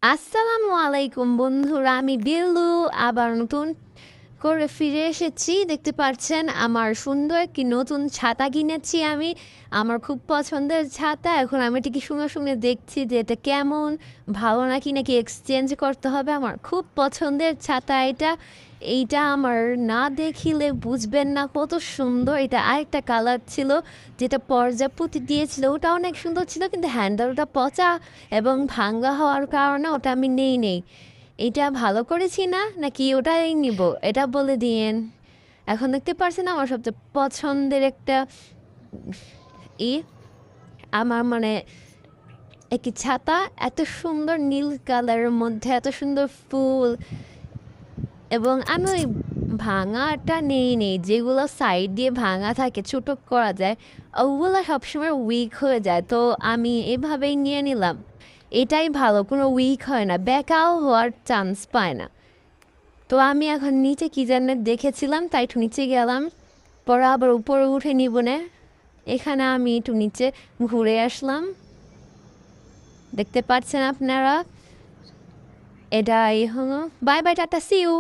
আসসালামু আলাইকুম বন্ধুরা, আমি বিল্লু আবার নতুন করে ফিরে এসেছি। দেখতে পাচ্ছেন আমার সুন্দর একটি নতুন ছাতা কিনেছি আমি। আমার খুব পছন্দের ছাতা। এখন আমি এটিকে শুনে শুনে দেখছি যে এটা কেমন, ভালো নাকি নাকি এক্সচেঞ্জ করতে হবে। আমার খুব পছন্দের ছাতা এটা। এইটা আমার না দেখিলে বুঝবেন না কত সুন্দর। এটা আরেকটা কালার ছিল যেটা প্রজাপতি দিয়েছিল, ওটা অনেক সুন্দর ছিল, কিন্তু হ্যান্ডেলটা পচা এবং ভাঙ্গা হওয়ার কারণে ওটা আমি নেই। এটা ভালো করেছি না নাকি ওটাই নিব, এটা বলে দিয়েন। এখন দেখতে পারছেন আমার সবচেয়ে পছন্দের একটা ই আমার মানে একটি ছাতা, এত সুন্দর নীল কালারের মধ্যে এত সুন্দর ফুল। এবং আমি ওই ভাঙাটা নেই যেগুলো সাইড দিয়ে ভাঙা থাকে ছোটো করা যায়, ওগুলো সবসময় উইক হয়ে যায়, তো আমি এভাবেই নিয়ে নিলাম। এটাই ভালো, কোনো উইক হয় না, ব্যাকাও হওয়ার চান্স পায় না। তো আমি এখন নিচে কি যেন দেখেছিলাম তাই একটু নিচে গেলাম, পরে আবার উপরে উঠে নিব না। এখানে আমি একটু নিচে ঘুরে আসলাম, দেখতে পাচ্ছেন আপনারা। এটাই হলো, bye bye, tata, see you.